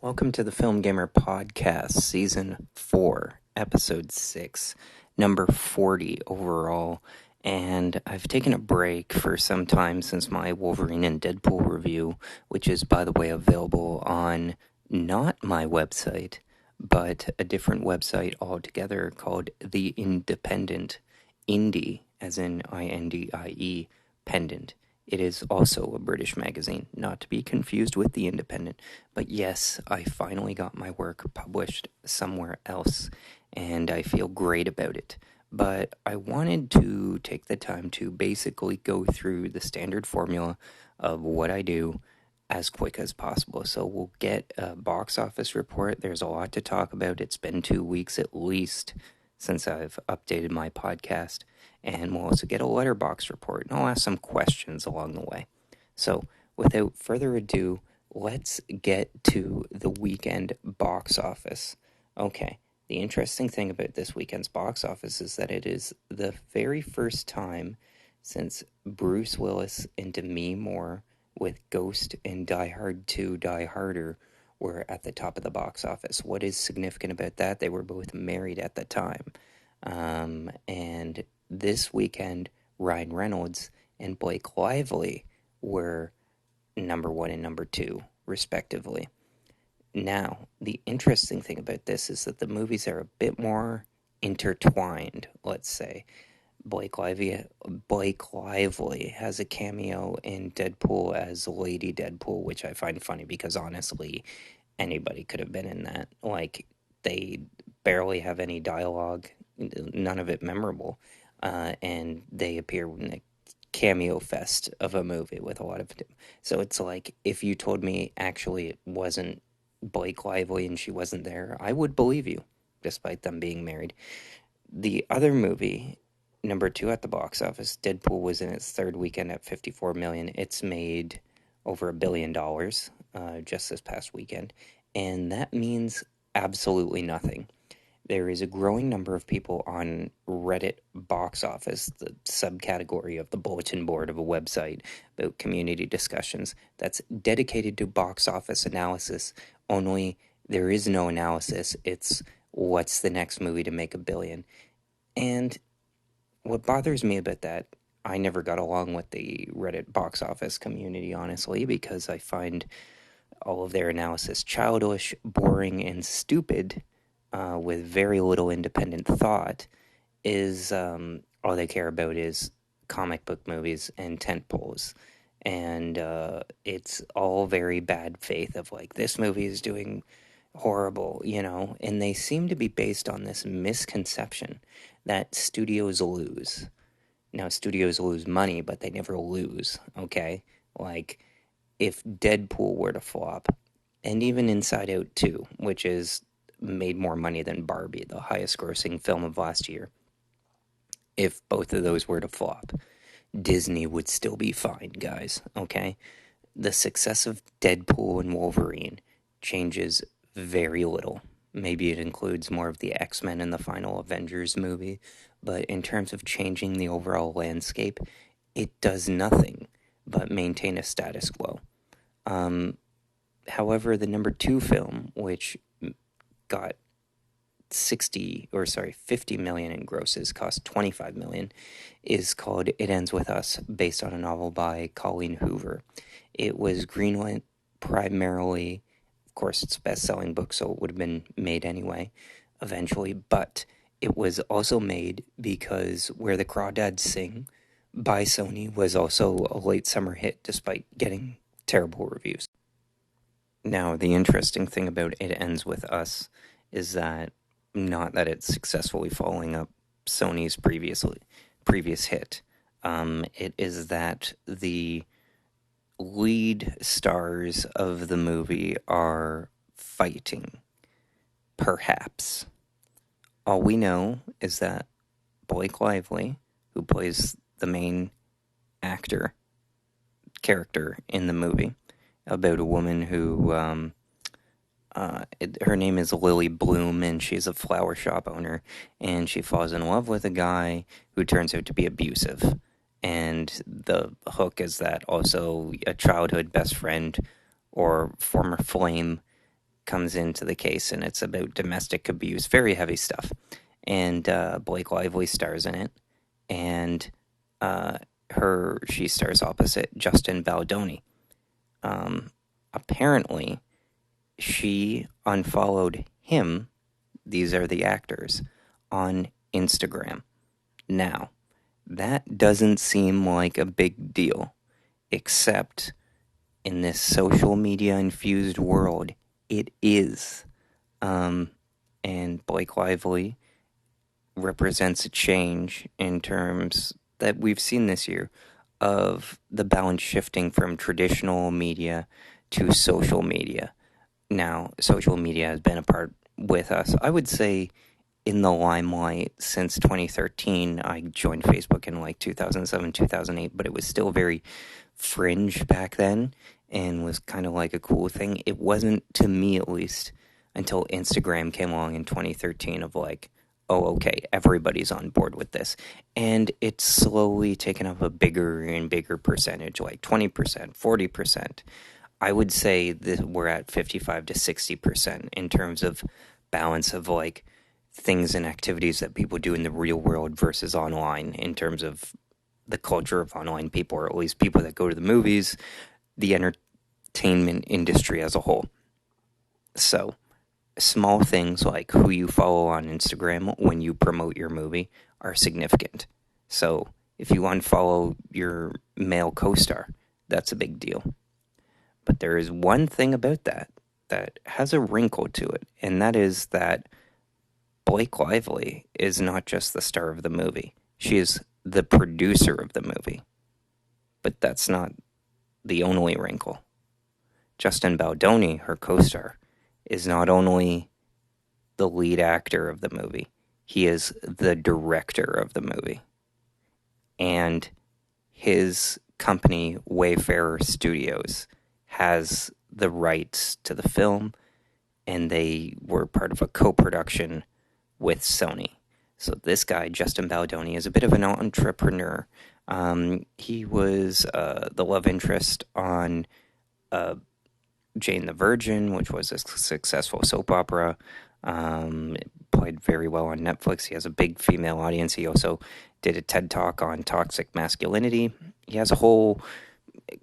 Welcome to the FilmGamer Podcast, Season 4, Episode 6, number 40 overall, and I've taken a break for some time since my Wolverine and Deadpool review, which is, by the way, available on not my website, but a different website altogether called The Independent, Indie, as in I-N-D-I-E, Pendant. It is also a British magazine, not to be confused with The Independent. But yes, I finally got my work published somewhere else, and I feel great about it. But I wanted to take the time to basically go through the standard formula of what I do as quick as possible. So we'll get a box office report. There's a lot to talk about. It's been 2 weeks at least since I've updated my podcast. And we'll also get a letterbox report, and I'll ask some questions along the way. So, without further ado, let's get to the weekend box office. Okay, the interesting thing about this weekend's box office is that it is the very first time since Bruce Willis and Demi Moore with Ghost and Die Hard 2, Die Harder were at the top of the box office. What is significant about that? They were both married at the time. And this weekend, Ryan Reynolds and Blake Lively were number 1 and number 2, respectively. Now, the interesting thing about this is that the movies are a bit more intertwined, let's say. Blake Lively has a cameo in Deadpool as Lady Deadpool, which I find funny because honestly, anybody could have been in that. Like, they barely have any dialogue, none of it memorable. And they appear in the cameo fest of a movie with a lot of... So it's like, if you told me actually it wasn't Blake Lively and she wasn't there, I would believe you, despite them being married. The other movie, number 2 at the box office, Deadpool, was in its third weekend at $54 million. It's made over $1 billion just this past weekend. And that means absolutely nothing. There is a growing number of people on Reddit box office, the subcategory of the bulletin board of a website about community discussions, that's dedicated to box office analysis. Only there is no analysis. It's what's the next movie to make $1 billion. And what bothers me about that, I never got along with the Reddit box office community, honestly, because I find all of their analysis childish, boring, and stupid. With very little independent thought, is all they care about is comic book movies and tentpoles. And it's all very bad faith of like, this movie is doing horrible, and they seem to be based on this misconception that studios lose. Now, studios lose money, but they never lose, okay? Like, if Deadpool were to flop, and even Inside Out 2, which is made more money than Barbie, the highest grossing film of last year. If both of those were to flop, Disney would still be fine, guys, okay? The success of Deadpool and Wolverine changes very little. Maybe it includes more of the X-Men in the final Avengers movie, but in terms of changing the overall landscape, it does nothing but maintain a status quo. However, the number 2 film, which got 50 million in grosses, cost 25 million, is called It Ends With Us, based on a novel by Colleen Hoover. It was greenlit primarily, of course it's a best-selling book, so it would have been made anyway, eventually, but it was also made because Where the Crawdads Sing by Sony was also a late summer hit, despite getting terrible reviews. Now, the interesting thing about It Ends With Us is that, not that it's successfully following up Sony's previous hit, it is that the lead stars of the movie are fighting, perhaps. All we know is that Blake Lively, who plays the main character in the movie, about a woman who, her name is Lily Bloom, and she's a flower shop owner, and she falls in love with a guy who turns out to be abusive. And the hook is that also a childhood best friend or former flame comes into the case, and it's about domestic abuse, very heavy stuff. And Blake Lively stars in it, and she stars opposite Justin Baldoni. Apparently, she unfollowed him, these are the actors, on Instagram. Now, that doesn't seem like a big deal, except in this social media infused world, it is. And Blake Lively represents a change in terms that we've seen this year of the balance shifting from traditional media to social media. Now, social media has been a part with us, I would say, in the limelight since 2013. I joined Facebook in like 2007, 2008, but it was still very fringe back then and was kind of like a cool thing. It wasn't, to me at least, until Instagram came along in 2013 of like, oh, okay, everybody's on board with this. And it's slowly taken up a bigger and bigger percentage, like 20%, 40%. I would say that we're at 55 to 60% in terms of balance of like things and activities that people do in the real world versus online, in terms of the culture of online people, or at least people that go to the movies, the entertainment industry as a whole. So, small things like who you follow on Instagram when you promote your movie are significant. So, if you unfollow your male co-star, that's a big deal. But there is one thing about that has a wrinkle to it, and that is that Blake Lively is not just the star of the movie. She is the producer of the movie. But that's not the only wrinkle. Justin Baldoni, her co-star, is not only the lead actor of the movie, he is the director of the movie. And his company, Wayfarer Studios, has the rights to the film, and they were part of a co-production with Sony. So this guy, Justin Baldoni, is a bit of an entrepreneur. He was the love interest on Jane the Virgin, which was a successful soap opera. It played very well on Netflix. He has a big female audience. He also did a TED Talk on toxic masculinity. He has a whole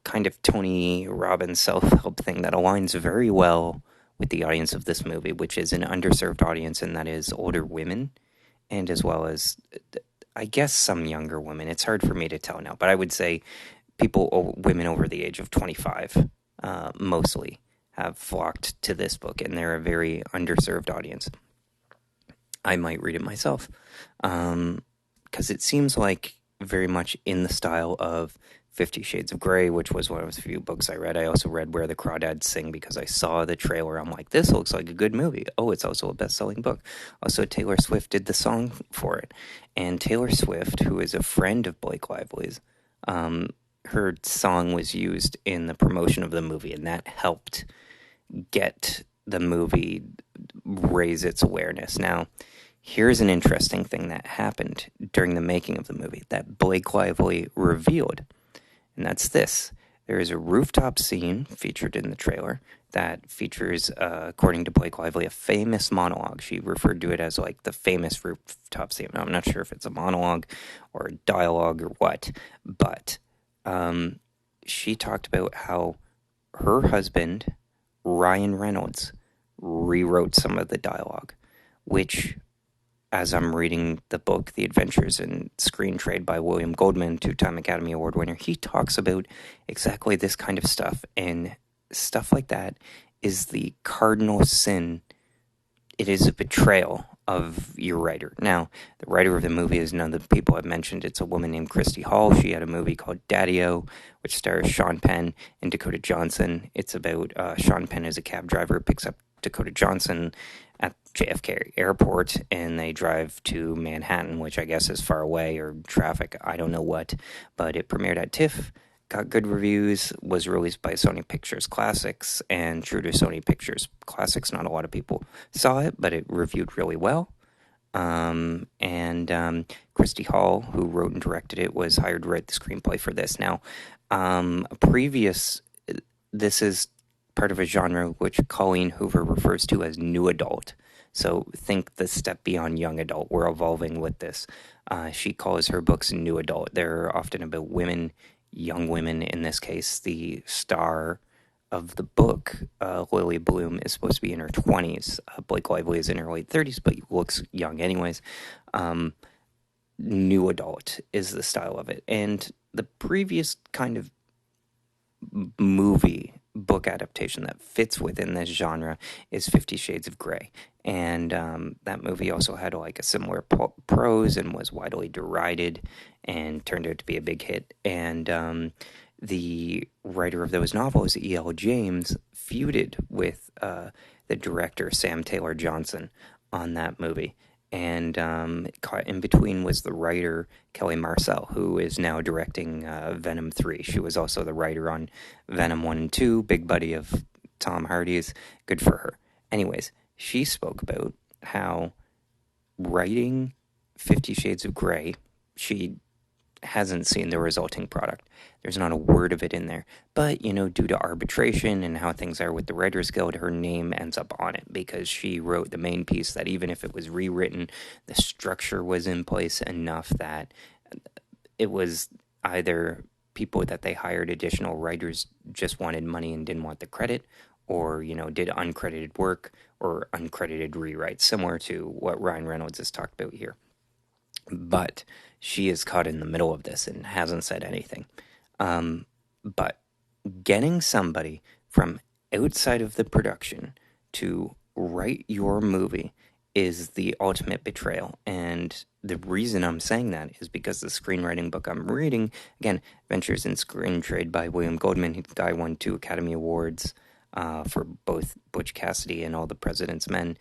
kind of Tony Robbins self-help thing that aligns very well with the audience of this movie, which is an underserved audience, and that is older women, and as well as, I guess, some younger women. It's hard for me to tell now, but I would say women over the age of 25, mostly, have flocked to this book, and they're a very underserved audience. I might read it myself, because it seems like very much in the style of 50 Shades of Grey, which was one of the few books I read. I also read Where the Crawdads Sing because I saw the trailer. I'm like, this looks like a good movie. Oh, it's also a best-selling book. Also, Taylor Swift did the song for it. And Taylor Swift, who is a friend of Blake Lively's, her song was used in the promotion of the movie, and that helped get the movie raise its awareness. Now, here's an interesting thing that happened during the making of the movie that Blake Lively revealed. And that's this. There is a rooftop scene featured in the trailer that features, according to Blake Lively, a famous monologue. She referred to it as like the famous rooftop scene. Now, I'm not sure if it's a monologue or a dialogue or what, but she talked about how her husband, Ryan Reynolds, rewrote some of the dialogue, which, as I'm reading the book, The Adventures in Screen Trade by William Goldman, two-time Academy Award winner, he talks about exactly this kind of stuff, and stuff like that is the cardinal sin. It is a betrayal of your writer. Now, the writer of the movie is none of the people I've mentioned. It's a woman named Christy Hall. She had a movie called Daddy-O, which stars Sean Penn and Dakota Johnson. It's about Sean Penn as a cab driver, picks up Dakota Johnson at JFK Airport, and they drive to Manhattan, which I guess is far away, or traffic, I don't know what, but it premiered at TIFF, got good reviews, was released by Sony Pictures Classics, and true to Sony Pictures Classics, not a lot of people saw it, but it reviewed really well. Christy Hall, who wrote and directed it, was hired to write the screenplay for this. Now, this is part of a genre which Colleen Hoover refers to as new adult. So think the step beyond young adult. We're evolving with this. She calls her books new adult. They're often about women, young women in this case. The star of the book, Lily Bloom, is supposed to be in her 20s. Blake Lively is in her late 30s, but looks young anyways. New adult is the style of it. And the previous kind of movie book adaptation that fits within this genre is 50 Shades of Grey. And that movie also had like a similar prose and was widely derided and turned out to be a big hit. And the writer of those novels, E.L. James, feuded with the director, Sam Taylor Johnson, on that movie. And caught in between was the writer, Kelly Marcel, who is now directing Venom 3. She was also the writer on Venom 1 and 2, big buddy of Tom Hardy's. Good for her. Anyways, she spoke about how writing 50 Shades of Grey, she hasn't seen the resulting product. There's not a word of it in there. But, due to arbitration and how things are with the Writers Guild, her name ends up on it because she wrote the main piece that even if it was rewritten, the structure was in place enough that it was either people that they hired, additional writers, just wanted money and didn't want the credit, or, did uncredited work or uncredited rewrites, similar to what Ryan Reynolds has talked about here. But she is caught in the middle of this and hasn't said anything. But getting somebody from outside of the production to write your movie is the ultimate betrayal. And the reason I'm saying that is because the screenwriting book I'm reading, again, Ventures in Screen Trade by William Goldman, the guy won 2 Academy Awards for both Butch Cassidy and All the President's Men.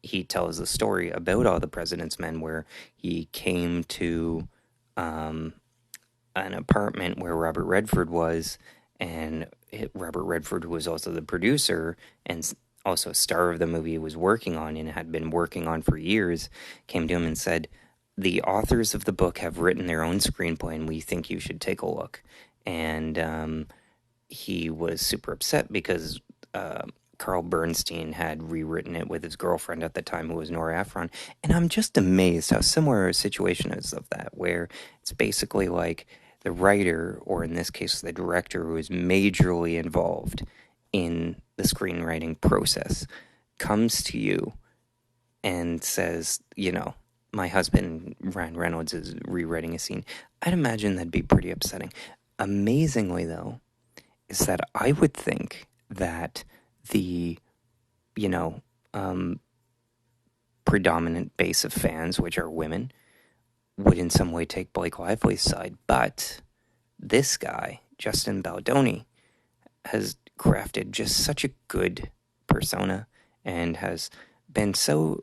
He tells the story about All the President's Men where he came to an apartment where Robert Redford was, and Robert Redford, who was also the producer and also star of the movie he was working on and had been working on for years, came to him and said, the authors of the book have written their own screenplay and we think you should take a look. And he was super upset because Carl Bernstein had rewritten it with his girlfriend at the time, who was Nora Ephron. And I'm just amazed how similar a situation is of that, where it's basically like the writer, or in this case, the director, who is majorly involved in the screenwriting process, comes to you and says, my husband, Ryan Reynolds, is rewriting a scene. I'd imagine that'd be pretty upsetting. Amazingly, though, is that I would think that the, predominant base of fans, which are women, would in some way take Blake Lively's side. But this guy, Justin Baldoni, has crafted just such a good persona and has been so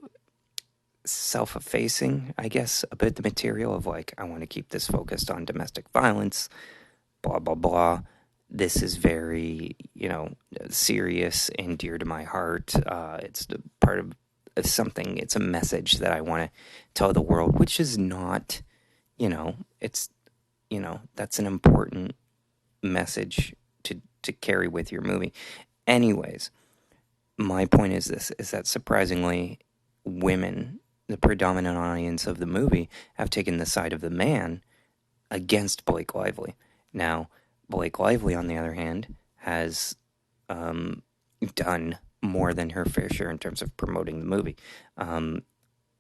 self-effacing, I guess, about the material of like, I want to keep this focused on domestic violence, blah, blah, blah. This is very, serious and dear to my heart. It's part of something. It's a message that I want to tell the world, which is not, it's, that's an important message to carry with your movie. Anyways, my point is this, is that surprisingly, women, the predominant audience of the movie, have taken the side of the man against Blake Lively. Now, Blake Lively, on the other hand, has done more than her fair share in terms of promoting the movie.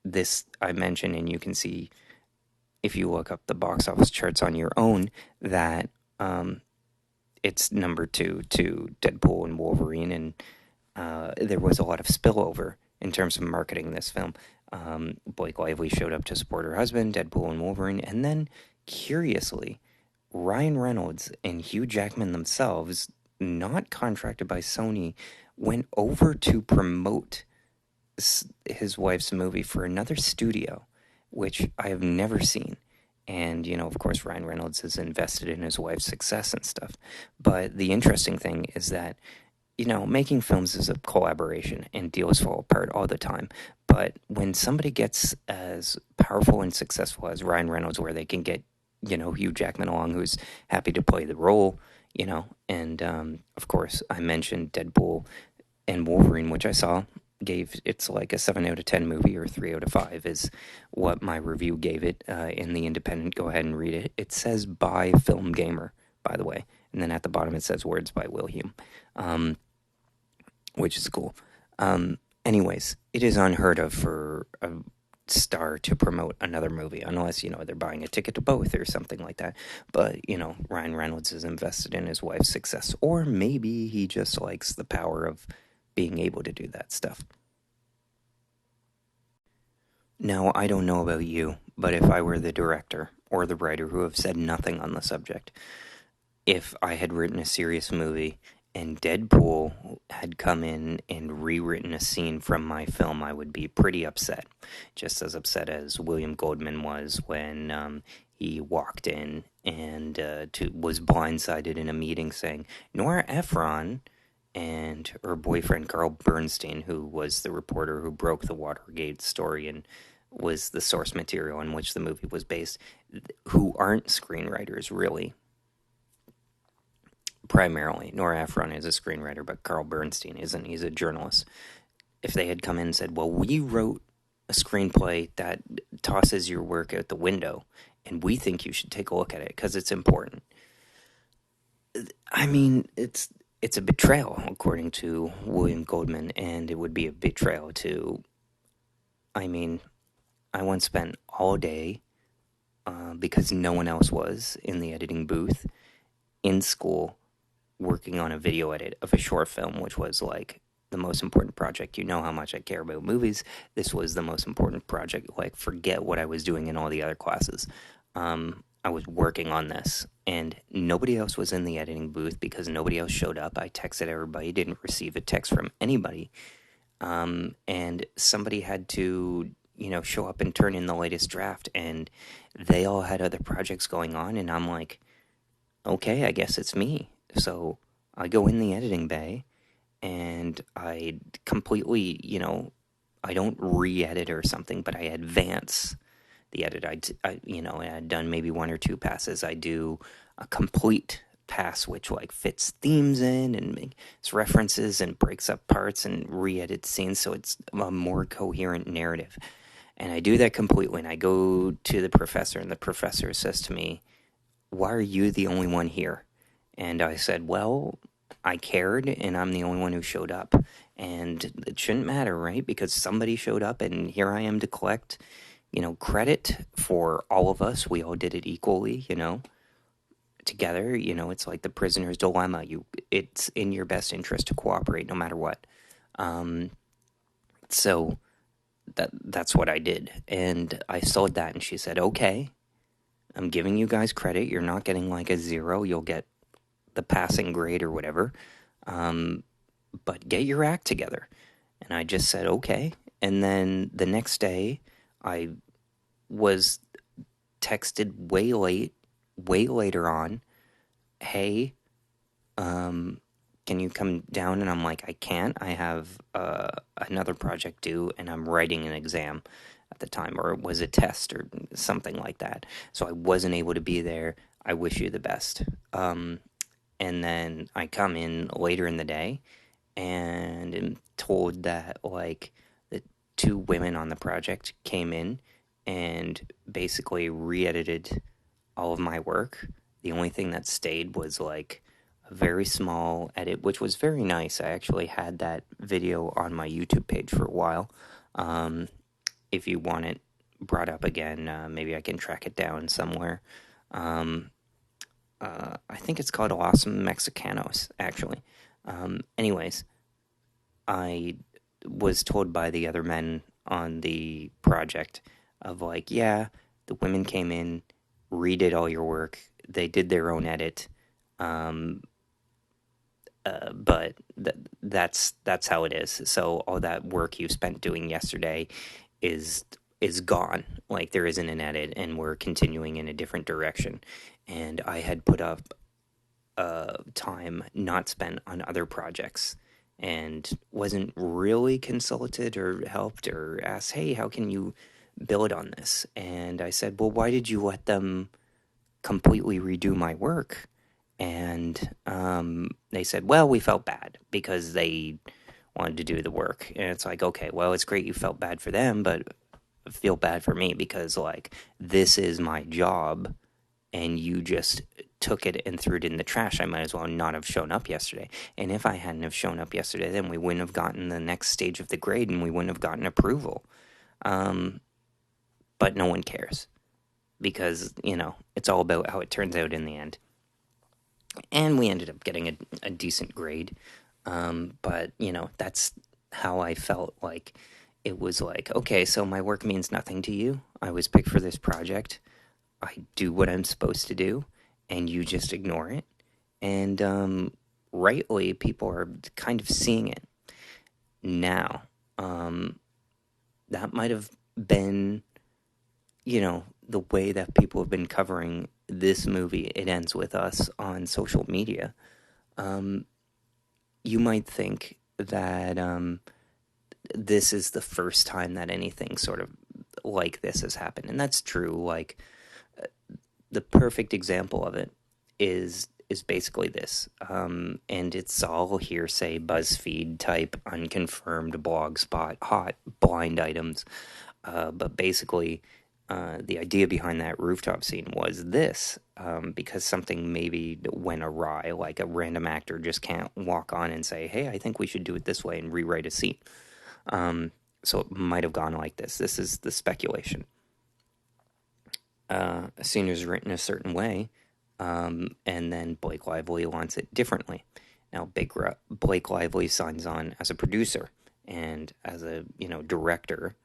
This I mentioned, and you can see if you look up the box office charts on your own, that it's number 2 to Deadpool and Wolverine, and there was a lot of spillover in terms of marketing this film. Blake Lively showed up to support her husband, Deadpool and Wolverine, and then, curiously, Ryan Reynolds and Hugh Jackman themselves, not contracted by Sony, went over to promote his wife's movie for another studio, which I have never seen. And, of course, Ryan Reynolds is invested in his wife's success and stuff. But the interesting thing is that, making films is a collaboration and deals fall apart all the time. But when somebody gets as powerful and successful as Ryan Reynolds, where they can get Hugh Jackman along, who's happy to play the role, and of course I mentioned Deadpool and Wolverine, which I saw, gave it's like a 7 out of 10 movie, or 3 out of 5 is what my review gave it in the Independent. Go ahead and read it. It says by FilmGamer, by the way, and then at the bottom it says words by William, which is cool. Anyways, it is unheard of for a star to promote another movie, unless, they're buying a ticket to both or something like that. But, Ryan Reynolds is invested in his wife's success, or maybe he just likes the power of being able to do that stuff. Now, I don't know about you, but if I were the director or the writer who have said nothing on the subject, if I had written a serious movie and Deadpool had come in and rewritten a scene from my film, I would be pretty upset. Just as upset as William Goldman was when he walked in and was blindsided in a meeting saying, Nora Ephron and her boyfriend Carl Bernstein, who was the reporter who broke the Watergate story and was the source material in which the movie was based, who aren't screenwriters, really. Primarily, Nora Ephron is a screenwriter, but Carl Bernstein isn't. He's a journalist. If they had come in and said, well, we wrote a screenplay that tosses your work out the window, and we think you should take a look at it because it's important. I mean, it's a betrayal, according to William Goldman, and it would be a betrayal to... I mean, I once spent all day, because no one else was in the editing booth, in school, working on a video edit of a short film, which was like the most important project. You know how much I care about movies. This was the most important project. Like, forget what I was doing in all the other classes. I was working on this, and nobody else was in the editing booth because nobody else showed up. I texted everybody, didn't receive a text from anybody, and somebody had to, show up and turn in the latest draft, and they all had other projects going on, and I'm like, okay, I guess it's me. So I go in the editing bay, and I completely, I don't re-edit or something, but I advance the edit. I had done maybe 1 or 2 passes. I do a complete pass, which like fits themes in and makes references and breaks up parts and re-edits scenes, so it's a more coherent narrative. And I do that completely, and I go to the professor, and the professor says to me, why are you the only one here? And I said, well, I cared, and I'm the only one who showed up. And it shouldn't matter, right? Because somebody showed up, and here I am to collect, credit for all of us. We all did it equally, together. It's like the prisoner's dilemma. It's in your best interest to cooperate no matter what. So that's what I did. And I sold that, and she said, okay, I'm giving you guys credit. You're not getting like a 0. You'll get the passing grade or whatever. But get your act together. And I just said, okay. And then the next day, I was texted way later on, hey, can you come down? And I'm like, I can't. I have another project due, and I'm writing an exam at the time, or it was a test or something like that. So I wasn't able to be there. I wish you the best. And then I come in later in the day and am told that, like, the 2 women on the project came in and basically re-edited all of my work. The only thing that stayed was, like, a very small edit, which was very nice. I actually had that video on my YouTube page for a while. If you want it brought up again, maybe I can track it down somewhere. I think it's called Awesome Mexicanos, actually. Anyways, I was told by the other men on the project of like, yeah, the women came in, redid all your work, they did their own edit, but that's how it is. So all that work you spent doing yesterday is gone. Like, there isn't an edit, and we're continuing in a different direction. And I had put up time not spent on other projects, and wasn't really consulted or helped or asked, hey, how can you build on this? And I said, well, why did you let them completely redo my work? And they said, well, we felt bad because they wanted to do the work. And it's like, okay, well, it's great you felt bad for them, but feel bad for me because, like, this is my job and you just took it and threw it in the trash. I might as well not have shown up yesterday. And if I hadn't have shown up yesterday, then we wouldn't have gotten the next stage of the grade and we wouldn't have gotten approval. But no one cares because, it's all about how it turns out in the end. And we ended up getting a decent grade. But, that's how I felt. Like, it was like, okay, so my work means nothing to you. I was picked for this project. I do what I'm supposed to do, and you just ignore it. And rightly, people are kind of seeing it now. That might have been, the way that people have been covering this movie, It Ends With Us, on social media. You might think that this is the first time that anything sort of like this has happened. And that's true. Like, the perfect example of it is basically this. And it's all hearsay, BuzzFeed type, unconfirmed blogspot, hot blind items. But basically, the idea behind that rooftop scene was this, because something maybe went awry, like a random actor just can't walk on and say, hey, I think we should do it this way and rewrite a scene. So it might have gone like this. This is the speculation. A scene is written a certain way, and then Blake Lively wants it differently. Now, Blake Lively signs on as a producer, and as a director.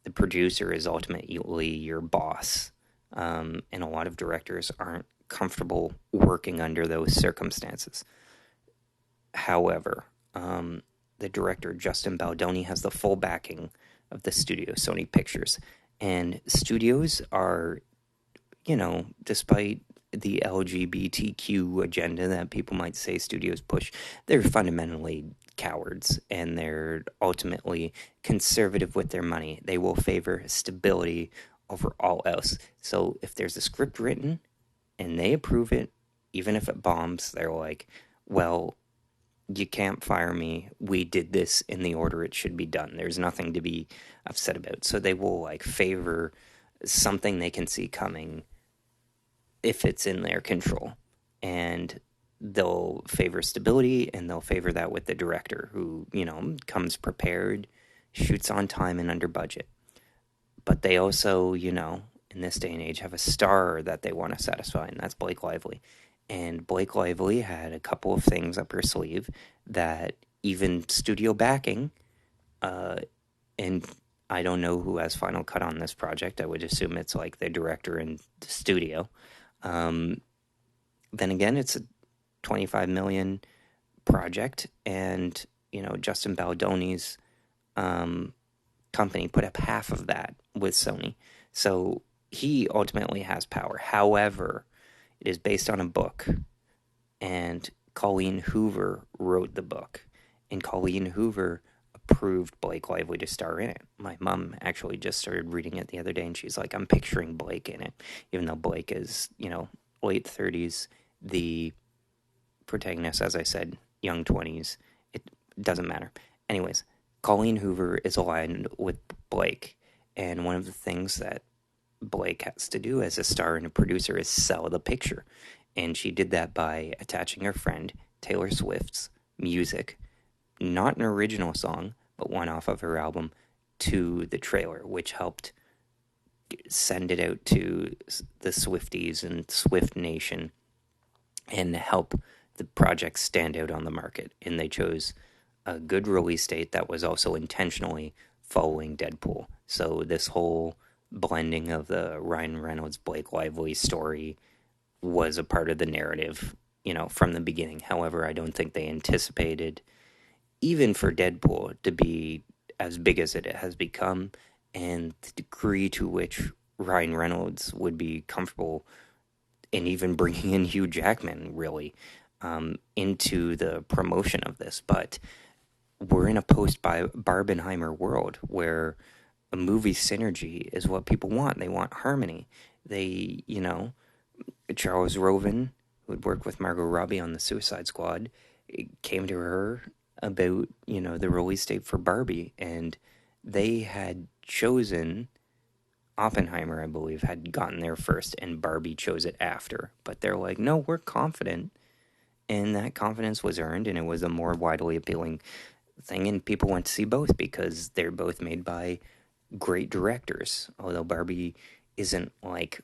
The producer is ultimately your boss, and a lot of directors aren't comfortable working under those circumstances. However, the director, Justin Baldoni, has the full backing of the studio, Sony Pictures. And studios are, despite the LGBTQ agenda that people might say studios push, they're fundamentally cowards, and they're ultimately conservative with their money. They will favor stability over all else. So if there's a script written and they approve it, even if it bombs, they're like, well, you can't fire me. We did this in the order it should be done. There's nothing to be upset about. So they will favor something they can see coming if it's in their control. And they'll favor stability, and they'll favor that with the director who, comes prepared, shoots on time and under budget. But they also, in this day and age, have a star that they want to satisfy, and that's Blake Lively. And Blake Lively had a couple of things up her sleeve that even studio backing, and I don't know who has final cut on this project. I would assume it's like the director and the studio. Then again, it's a $25 million project, and Justin Baldoni's company put up half of that with Sony, so he ultimately has power. However, it is based on a book, and Colleen Hoover wrote the book, and Colleen Hoover approved Blake Lively to star in it. My mom actually just started reading it the other day, and she's like, I'm picturing Blake in it, even though Blake is, late 30s. The protagonist, as I said, young 20s. It doesn't matter. Anyways, Colleen Hoover is aligned with Blake, and one of the things that Blake has to do as a star and a producer is sell the picture. And she did that by attaching her friend Taylor Swift's music, not an original song, but one off of her album, to the trailer, which helped send it out to the Swifties and Swift Nation and help the project stand out on the market. And they chose a good release date that was also intentionally following Deadpool. So this whole blending of the Ryan Reynolds, Blake Lively story was a part of the narrative, from the beginning. However, I don't think they anticipated, even for Deadpool, to be as big as it has become, and the degree to which Ryan Reynolds would be comfortable in even bringing in Hugh Jackman, really, into the promotion of this. But we're in a post-Barbenheimer world where a movie synergy is what people want. They want harmony. They, Charles Roven, who'd worked with Margot Robbie on the Suicide Squad, it came to her about, the release date for Barbie, and they had chosen Oppenheimer, I believe, had gotten there first, and Barbie chose it after. But they're like, no, we're confident. And that confidence was earned, and it was a more widely appealing thing, and people went to see both because they're both made by great directors. Although Barbie isn't like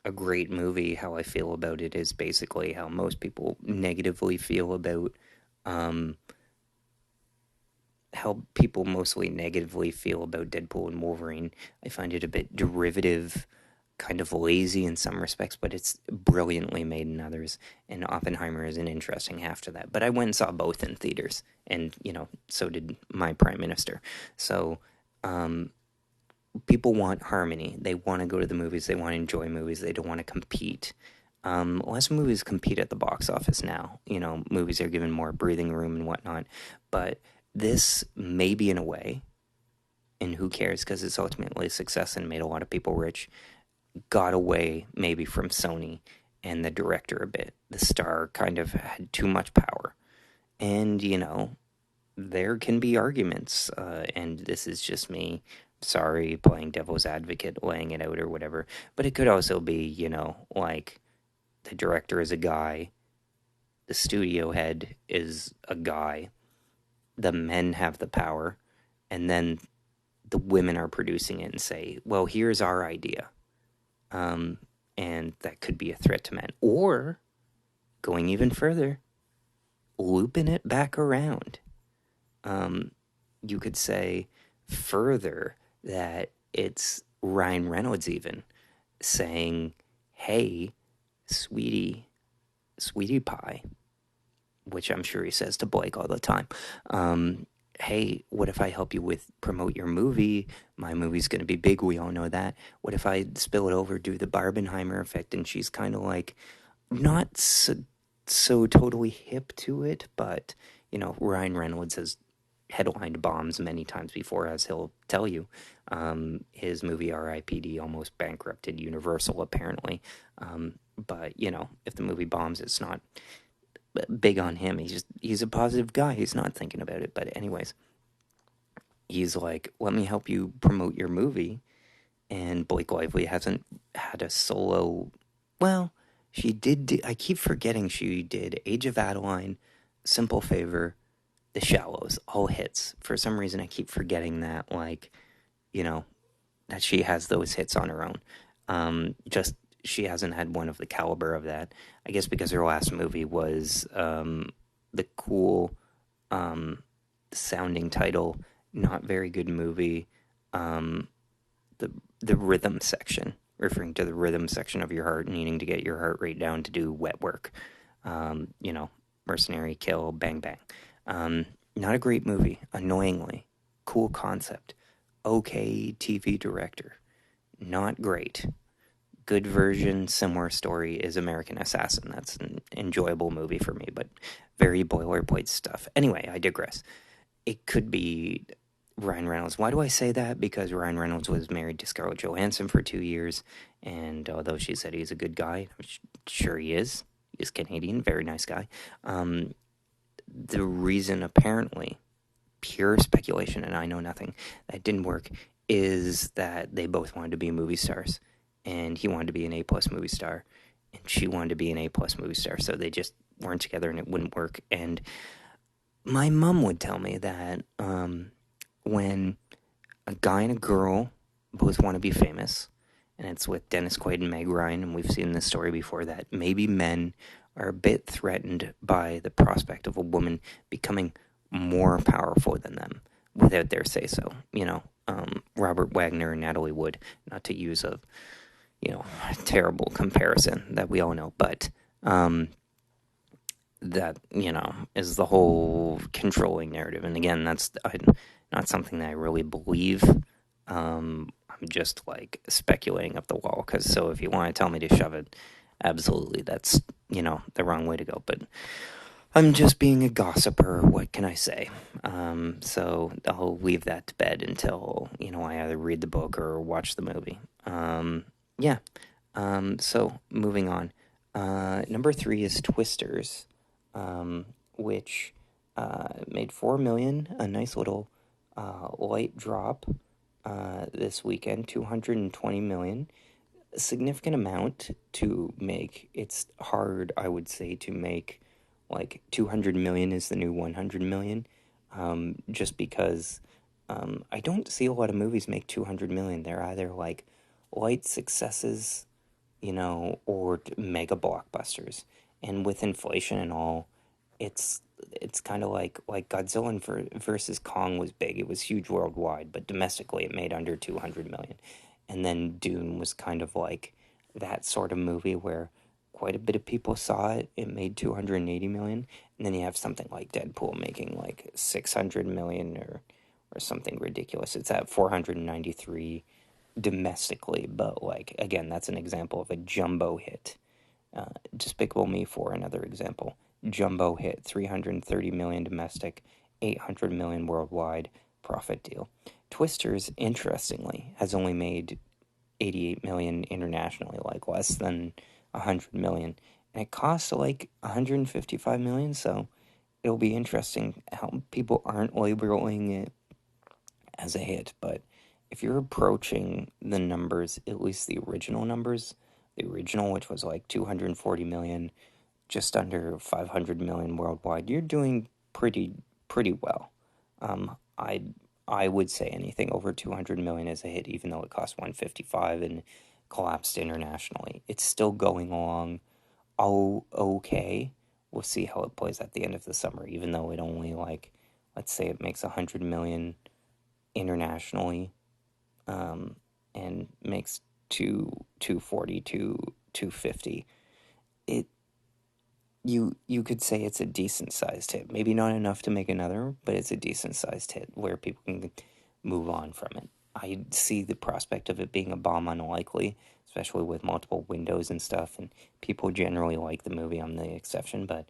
a great movie, how I feel about it is basically how most people negatively feel about how people mostly negatively feel about Deadpool and Wolverine. I find it a bit derivative, kind of lazy in some respects, but it's brilliantly made in others. And Oppenheimer is an interesting half to that. But I went and saw both in theaters, and so did my prime minister. So people want harmony. They want to go to the movies. They want to enjoy movies. They don't want to compete. Less movies compete at the box office now. Movies are given more breathing room and whatnot. But this, maybe in a way, and who cares, because it's ultimately a success and made a lot of people rich, got away maybe from Sony and the director a bit. The star kind of had too much power. And, there can be arguments, and this is just me, sorry, playing devil's advocate, laying it out or whatever, but it could also be, like, the director is a guy, the studio head is a guy, the men have the power, and then the women are producing it and say, well, here's our idea. And that could be a threat to men. Or, going even further, looping it back around. You could say further that it's Ryan Reynolds even saying, hey, sweetie pie, which I'm sure he says to Blake all the time. Hey, what if I help you promote your movie? My movie's going to be big, we all know that. What if I spill it over, do the Barbenheimer effect? And she's kind of like, not so totally hip to it, but, Ryan Reynolds has headlined bombs many times before, as he'll tell you. His movie R.I.P.D. almost bankrupted Universal, apparently. But, if the movie bombs, it's not big on him. He's a positive guy. He's not thinking about it. But anyways, he's like, let me help you promote your movie. And Blake Lively hasn't had a solo. Well, she did. I keep forgetting she did Age of Adeline, Simple Favor, The Shallows, all hits. For some reason, I keep forgetting that, that she has those hits on her own. She hasn't had one of the caliber of that. I guess because her last movie was the cool sounding title, not very good movie, the rhythm section, referring to the rhythm section of your heart, needing to get your heart rate down to do wet work. Mercenary Kill, Bang Bang. Not a great movie, annoyingly. Cool concept. Okay TV director. Not great. Good version, similar story is American Assassin. That's an enjoyable movie for me, but very boilerplate stuff. Anyway, I digress. It could be Ryan Reynolds. Why do I say that? Because Ryan Reynolds was married to Scarlett Johansson for 2 years, and although she said he's a good guy, I'm sure he is. He's Canadian, very nice guy. The reason, apparently, pure speculation, and I know nothing, that didn't work, is that they both wanted to be movie stars. And he wanted to be an A-plus movie star, and she wanted to be an A-plus movie star, so they just weren't together, and it wouldn't work. And my mom would tell me that when a guy and a girl both want to be famous, and it's with Dennis Quaid and Meg Ryan, and we've seen this story before, that maybe men are a bit threatened by the prospect of a woman becoming more powerful than them without their say-so. Robert Wagner and Natalie Wood, not to use a terrible comparison that we all know, but that, is the whole controlling narrative. And again, that's not something that I really believe. I'm just like speculating up the wall, so if you want to tell me to shove it, absolutely, that's, the wrong way to go. But I'm just being a gossiper, what can I say? So I'll leave that to bed until, I either read the book or watch the movie. So moving on. Number 3 is Twisters, which made 4 million, a nice little light drop this weekend, 220 million. A significant amount to make. It's hard, I would say, to make like 200 million is the new 100 million, just because I don't see a lot of movies make 200 million. They're either like light successes, or mega blockbusters. And with inflation and all, it's kind of like Godzilla versus Kong was big. It was huge worldwide, but domestically it made under 200 million. And then Dune was kind of like that sort of movie where quite a bit of people saw it. It made 280 million. And then you have something like Deadpool making like 600 million or something ridiculous. It's at 493 domestically, but like again, that's an example of a jumbo hit. Despicable Me 4, another example. Jumbo hit, 330 million domestic, 800 million worldwide, profit deal. Twisters, interestingly, has only made 88 million internationally, like less than 100 million, and it costs like 155 million. So it'll be interesting how people aren't labeling it as a hit, but if you're approaching the numbers, at least the original numbers, the original, which was like 240 million, just under 500 million worldwide, you're doing pretty well. I would say anything over 200 million is a hit, even though it cost 155 and collapsed internationally. It's still going along okay. We'll see how it plays at the end of the summer, even though it only let's say it makes 100 million internationally, and makes 240 to 250. You could say it's a decent sized hit. Maybe not enough to make another, but it's a decent sized hit where people can move on from it. I see the prospect of it being a bomb unlikely, especially with multiple windows and stuff, and people generally like the movie. I'm the exception, but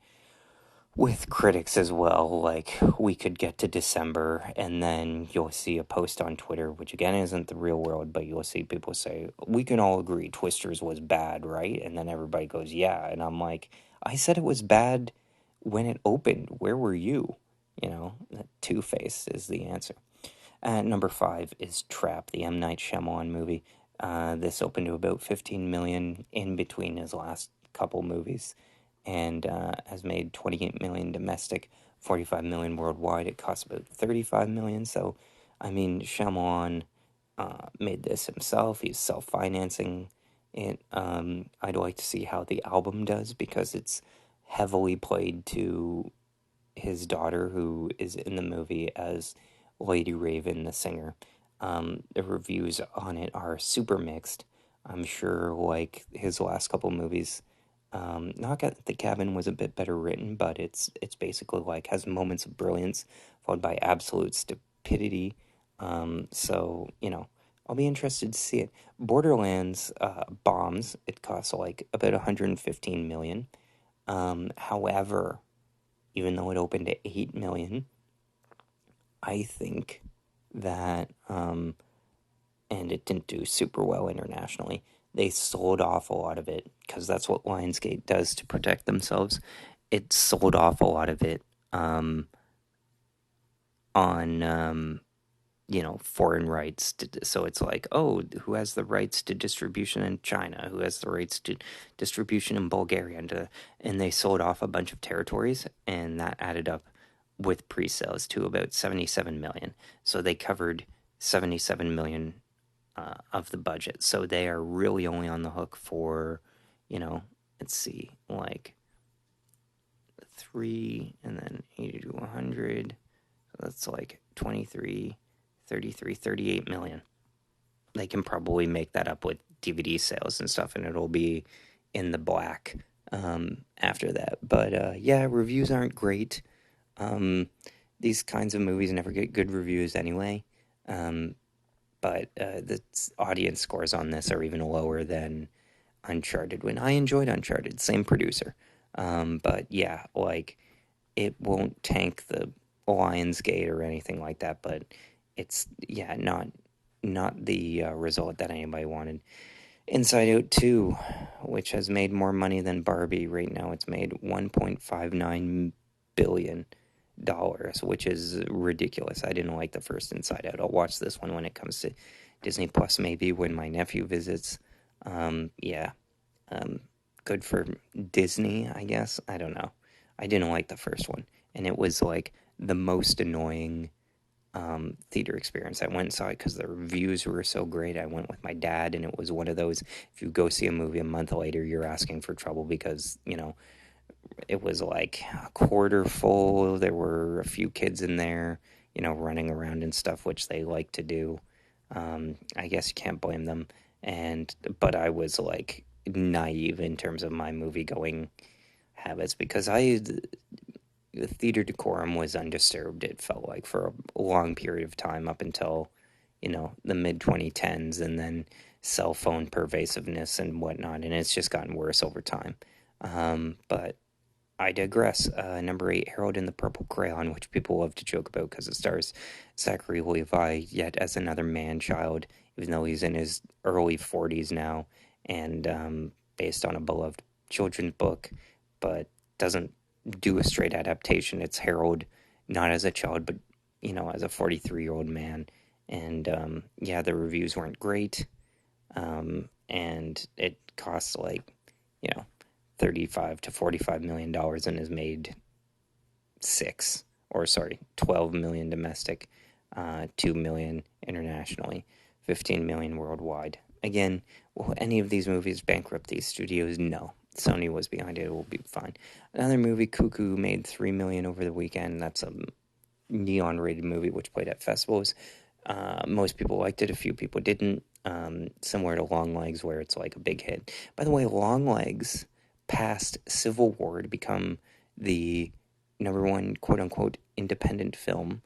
with critics as well, like we could get to December and then you'll see a post on Twitter, which again isn't the real world, but you'll see people say, we can all agree Twisters was bad, right? And then everybody goes, yeah. And I'm like, I said it was bad when it opened. Where were you? That Two-Face is the answer. Number 5 is Trap, the M. Night Shyamalan movie. This opened to about 15 million in between his last couple movies, and has made 28 million domestic, 45 million worldwide. It costs about 35 million. So, I mean, Shyamalan made this himself. He's self-financing it. I'd like to see how the album does, because it's heavily played to his daughter, who is in the movie as Lady Raven, the singer. The reviews on it are super mixed. I'm sure, like his last couple movies, Knock at the Cabin was a bit better written, but it's basically like has moments of brilliance followed by absolute stupidity. So I'll be interested to see it. Borderlands bombs. It costs like about 115 million. However, even though it opened at 8 million, I think that and it didn't do super well internationally. They sold off a lot of it, because that's what Lionsgate does to protect themselves. It sold off a lot of it on foreign rights. So it's like, oh, who has the rights to distribution in China? Who has the rights to distribution in Bulgaria? And they sold off a bunch of territories, and that added up with pre-sales to about 77 million. So they covered 77 million of the budget. So they are really only on the hook for, let's see, like 3 and then 80 to 100. So that's like 23, 33, 38 million. They can probably make that up with DVD sales and stuff, and it'll be in the black after that. But yeah, reviews aren't great. These kinds of movies never get good reviews anyway. But the audience scores on this are even lower than Uncharted, when I enjoyed Uncharted, same producer. But yeah, like, it won't tank the Lionsgate or anything like that, but it's, yeah, not the result that anybody wanted. Inside Out 2, which has made more money than Barbie right now. It's made $1.59 billion, which is ridiculous. I didn't like the first Inside Out. I'll watch this one when it comes to Disney Plus, maybe when my nephew visits. Yeah. Good for Disney, I guess. I don't know. I didn't like the first one. And it was like the most annoying theater experience. I went and saw it because the reviews were so great. I went with my dad, and it was one of those, if you go see a movie a month later, you're asking for trouble because, it was like a quarter full. There were a few kids in there, running around and stuff, which they like to do. I guess you can't blame them. But I was like naive in terms of my movie going habits because the theater decorum was undisturbed, it felt like, for a long period of time up until, the mid 2010s, and then cell phone pervasiveness and whatnot, and it's just gotten worse over time. But I digress. Number 8, Harold and the Purple Crayon, which people love to joke about because it stars Zachary Levi, yet as another man-child, even though he's in his early 40s now, and based on a beloved children's book, but doesn't do a straight adaptation. It's Harold, not as a child, but, as a 43-year-old man. And, yeah, the reviews weren't great, and it costs, like, 35 to $45 million and has made 12 million domestic, 2 million internationally, 15 million worldwide. Again, will any of these movies bankrupt these studios? No. Sony was behind it. It will be fine. Another movie, Cuckoo, made 3 million over the weekend. That's a neon-rated movie which played at festivals. Most people liked it. A few people didn't. Similar to Long Legs, where it's like a big hit. By the way, Long Legs passed Civil War to become the number one quote-unquote independent film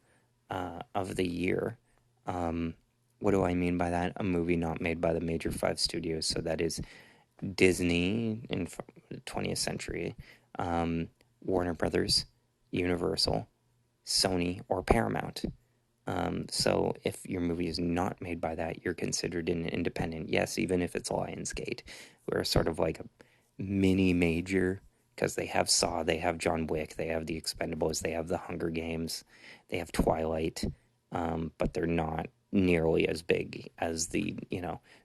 of the year. What do I mean by that? A movie not made by the major 5 studios. So that is Disney in the 20th century, Warner Brothers, Universal, Sony, or Paramount. So if your movie is not made by that, you're considered an independent. Yes, even if it's Lionsgate. We're sort of like a mini major because they have Saw, they have John Wick, they have The Expendables, they have The Hunger Games, they have Twilight, but they're not nearly as big as the,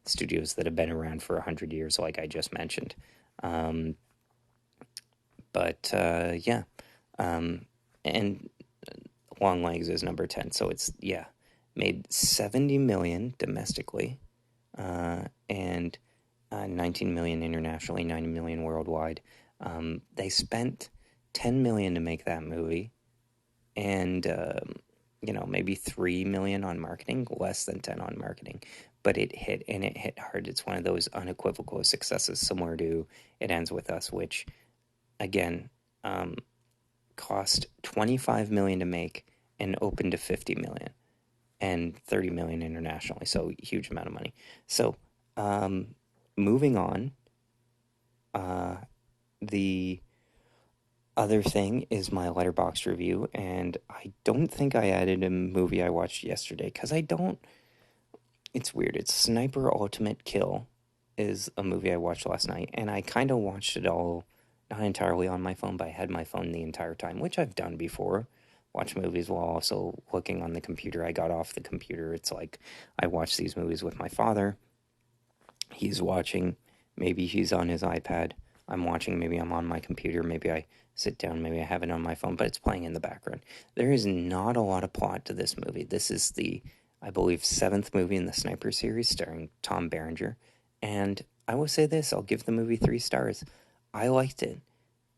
studios that have been around for 100 years, like I just mentioned. Yeah. And Long Legs is number 10, so it's, made 70 million domestically, and 19 million internationally, 90 million worldwide. They spent 10 million to make that movie, and maybe 3 million on marketing, less than 10 on marketing, but it hit, and it hit hard. It's one of those unequivocal successes, similar to It Ends With Us, which again cost 25 million to make and opened to 50 million and 30 million internationally, so huge amount of money. So moving on, the other thing is my Letterboxd review, and I don't think I added a movie I watched yesterday, because it's weird. It's Sniper Ultimate Kill is a movie I watched last night, and I kind of watched it all, not entirely on my phone, but I had my phone the entire time, which I've done before. Watch movies while also looking on the computer. I got off the computer. It's like I watch these movies with my father. He's watching. Maybe he's on his iPad. I'm watching. Maybe I'm on my computer. Maybe I sit down. Maybe I have it on my phone, but it's playing in the background. There is not a lot of plot to this movie. This is the, I believe, 7th movie in the Sniper series starring Tom Berenger. And I will say this, I'll give the movie 3 stars. I liked it.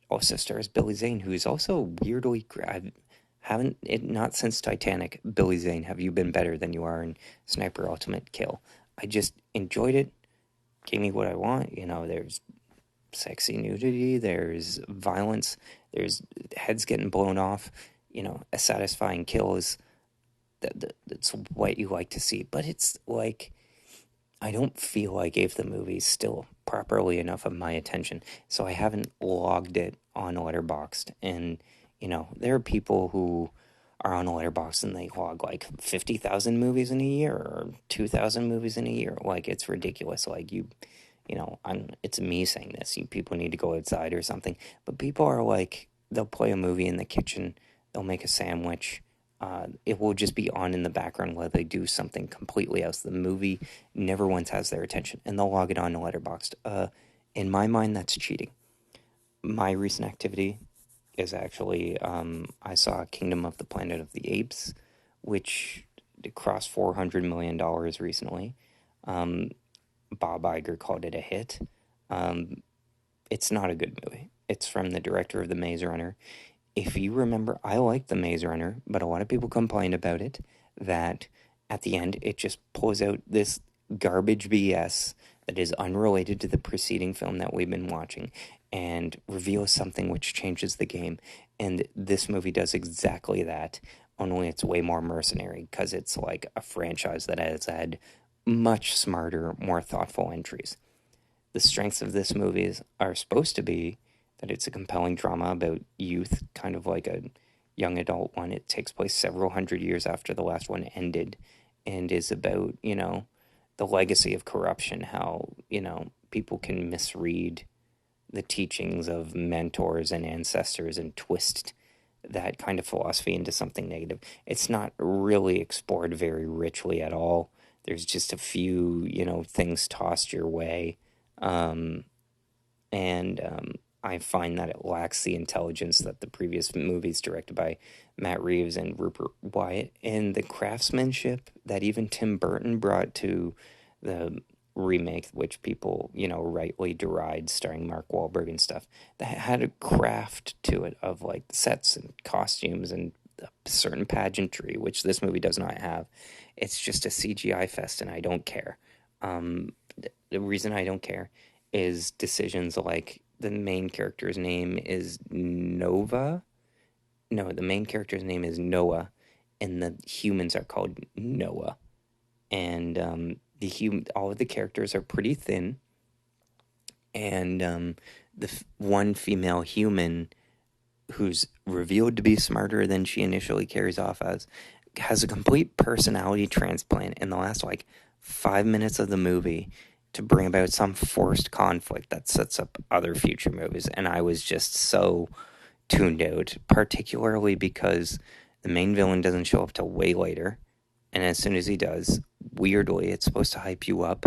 Also stars Billy Zane, who's also weirdly, not since Titanic, Billy Zane, have you been better than you are in Sniper Ultimate Kill? I just enjoyed it. Gave me what I want. There's sexy nudity, there's violence, there's heads getting blown off, a satisfying kill is that's what you like to see. But it's like, I don't feel I gave the movie still properly enough of my attention, so I haven't logged it on Letterboxd. And there are people who are on Letterboxd and they log like 50,000 movies in a year or 2,000 movies in a year. Like, it's ridiculous. Like, it's me saying this. People need to go outside or something. But people are like, they'll play a movie in the kitchen, they'll make a sandwich. It will just be on in the background while they do something completely else. The movie never once has their attention, and they'll log it on to Letterboxd. In my mind, that's cheating. My recent activity is actually, I saw Kingdom of the Planet of the Apes, which crossed $400 million recently. Bob Iger called it a hit. It's not a good movie. It's from the director of The Maze Runner. If you remember, I like The Maze Runner, but a lot of people complained about it, that at the end it just pulls out this garbage BS that is unrelated to the preceding film that we've been watching and reveals something which changes the game. And this movie does exactly that, only it's way more mercenary because it's like a franchise that has had much smarter, more thoughtful entries. The strengths of this movie are supposed to be that it's a compelling drama about youth, kind of like a young adult one. It takes place several hundred years after the last one ended and is about, the legacy of corruption, how, people can misread the teachings of mentors and ancestors and twist that kind of philosophy into something negative. It's not really explored very richly at all. There's just a few, things tossed your way. And I find that it lacks the intelligence that the previous movies directed by Matt Reeves and Rupert Wyatt, and the craftsmanship that even Tim Burton brought to the remake, which people, rightly deride, starring Mark Wahlberg and stuff, that had a craft to it of like sets and costumes and a certain pageantry, which this movie does not have. It's just a CGI fest, and I don't care. The reason I don't care is decisions like the main character's name is Nova. No, the main character's name is Noah, and the humans are called Noah. And all of the characters are pretty thin, and one female human who's revealed to be smarter than she initially carries off as has a complete personality transplant in the last 5 minutes of the movie to bring about some forced conflict that sets up other future movies. And I was just so tuned out, particularly because the main villain doesn't show up till way later. And as soon as he does, weirdly, it's supposed to hype you up.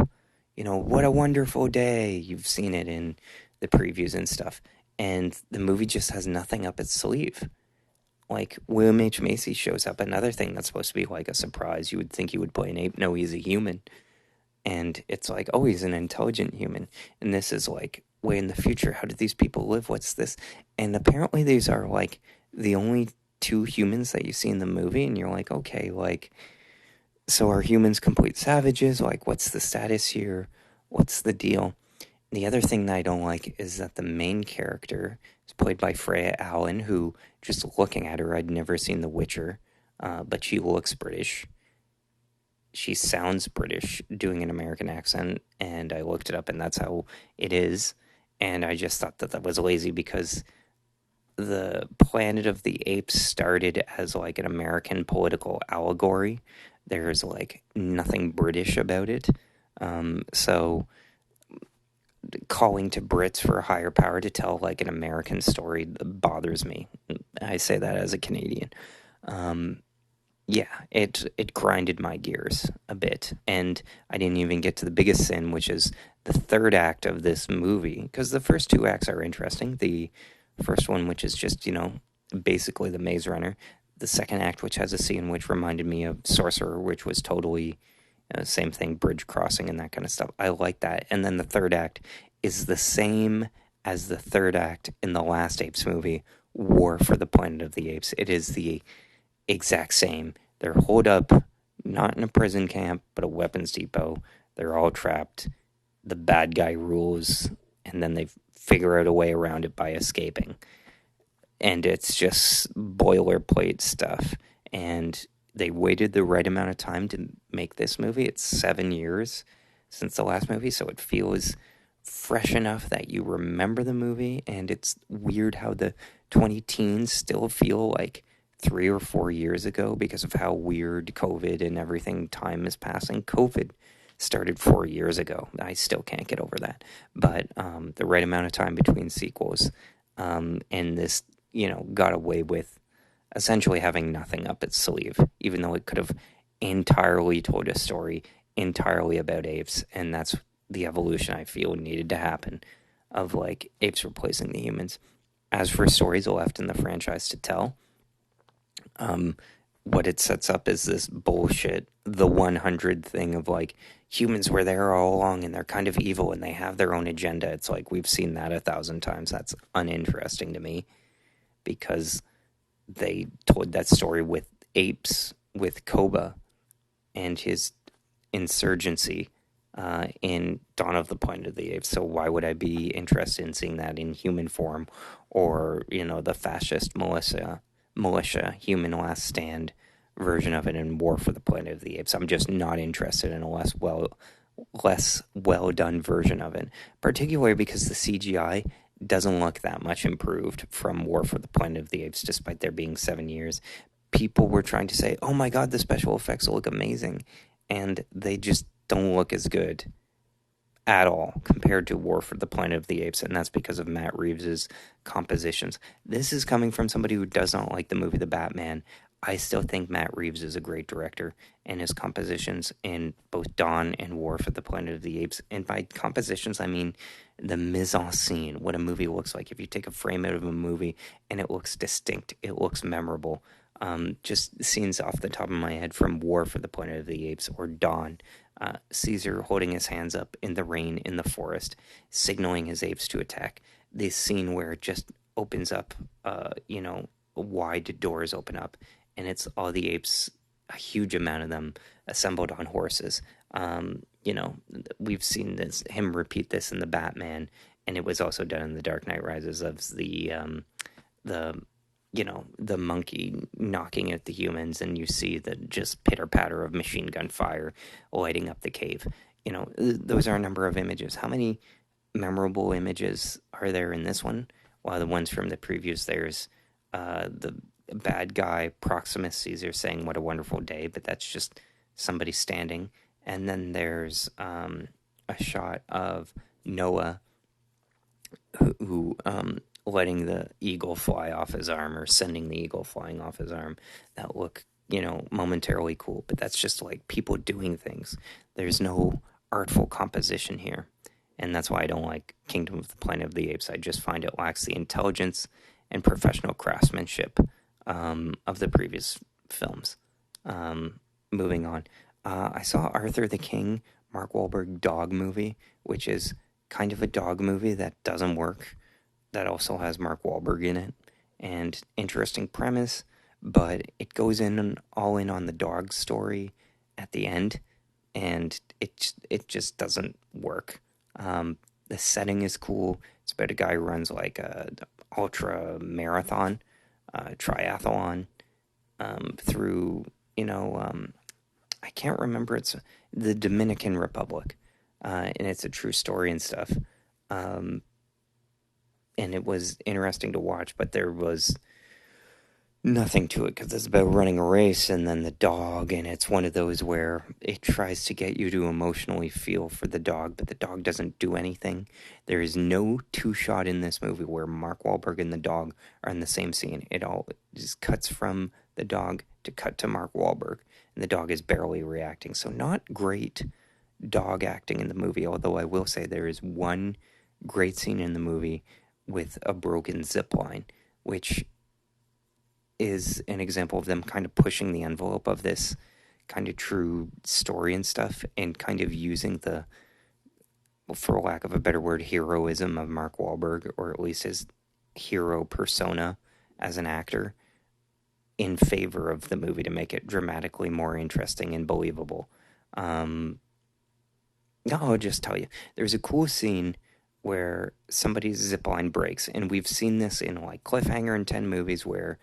What a wonderful day. You've seen it in the previews and stuff. And the movie just has nothing up its sleeve. William H. Macy shows up, another thing that's supposed to be a surprise. You would think he would play an ape. No, he's a human. And it's he's an intelligent human. And this is way in the future. How did these people live? What's this? And apparently these are the only two humans that you see in the movie. And you're okay, so are humans complete savages? What's the status here? What's the deal? The other thing that I don't like is that the main character is played by Freya Allen, who, just looking at her, I'd never seen The Witcher, but she looks British. She sounds British doing an American accent, and I looked it up, and that's how it is. And I just thought that was lazy because the Planet of the Apes started as an American political allegory. There's nothing British about it. So calling to Brits for a higher power to tell an American story bothers me. I say that as a Canadian. Yeah, it grinded my gears a bit, and I didn't even get to the biggest sin, which is the third act of this movie, because the first two acts are interesting. The first one, which is just, basically the Maze Runner. The second act, which has a scene which reminded me of Sorcerer, which was totally same thing, bridge crossing and that kind of stuff. I like that. And then the third act is the same as the third act in the last Apes movie, War for the Planet of the Apes. It is the exact same. They're holed up, not in a prison camp, but a weapons depot. They're all trapped. The bad guy rules, and then they figure out a way around it by escaping. And it's just boilerplate stuff. And they waited the right amount of time to make this movie. It's 7 years since the last movie, so it feels fresh enough that you remember the movie. And it's weird how the 20-teens still feel like 3 or 4 years ago because of how weird COVID and everything, time is passing. COVID started 4 years ago. I still can't get over that. But the right amount of time between sequels, and this, got away with essentially having nothing up its sleeve, even though it could have entirely told a story entirely about apes, and that's the evolution I feel needed to happen of like apes replacing the humans. As for stories left in the franchise to tell, what it sets up is this bullshit, the 100 thing of like humans were there all along and they're kind of evil and they have their own agenda. It's like we've seen that 1,000 times. That's uninteresting to me because they told that story with apes, with Koba and his insurgency in Dawn of the Planet of the Apes. So why would I be interested in seeing that in human form, or the fascist militia, human last stand version of it in War for the Planet of the Apes? I'm just not interested in a less well done version of it, particularly because the CGI doesn't look that much improved from War for the Planet of the Apes, despite there being 7 years. People were trying to say, oh my god, the special effects look amazing, and they just don't look as good at all compared to War for the Planet of the Apes, and that's because of Matt Reeves' compositions. This is coming from somebody who does not like the movie The Batman. I still think Matt Reeves is a great director, and his compositions in both Dawn and War for the Planet of the Apes, and by compositions I mean the mise-en-scene, what a movie looks like. If you take a frame out of a movie and it looks distinct, it looks memorable. Just scenes off the top of my head from War for the Planet of the Apes or Dawn. Caesar holding his hands up in the rain in the forest, signaling his apes to attack. This scene where it just opens up, wide doors open up, and it's all the apes, a huge amount of them, assembled on horses. We've seen him repeat this in the Batman, and it was also done in The Dark Knight Rises of the monkey knocking at the humans, and you see the just pitter-patter of machine gun fire lighting up the cave. Those are a number of images. How many memorable images are there in this one? Well, the ones from the previews, there's the bad guy Proximus Caesar saying what a wonderful day, but that's just somebody standing. And then there's a shot of Noah who letting the eagle fly off his arm, or sending the eagle flying off his arm, that look, momentarily cool. But that's just like people doing things. There's no artful composition here. And that's why I don't like Kingdom of the Planet of the Apes. I just find it lacks the intelligence and professional craftsmanship of the previous films. Moving on. I saw Arthur the King, Mark Wahlberg dog movie, which is kind of a dog movie that doesn't work. That also has Mark Wahlberg in it, and interesting premise, but it goes all in on the dog story at the end, and it just doesn't work. The setting is cool. It's about a guy who runs like a ultra marathon, triathlon, through I can't remember. It's the Dominican Republic, and it's a true story and stuff. And it was interesting to watch, but there was nothing to it because it's about running a race and then the dog, and it's one of those where it tries to get you to emotionally feel for the dog, but the dog doesn't do anything. There is no two-shot in this movie where Mark Wahlberg and the dog are in the same scene. It all just cuts from the dog to cut to Mark Wahlberg, and the dog is barely reacting. So not great dog acting in the movie, although I will say there is one great scene in the movie with a broken zip line, which is an example of them kind of pushing the envelope of this kind of true story and stuff, and kind of using the, for lack of a better word, heroism of Mark Wahlberg, or at least his hero persona as an actor, in favor of the movie to make it dramatically more interesting and believable. I'll just tell you, there's a cool scene where somebody's zipline breaks, and we've seen this in like Cliffhanger and 10 movies where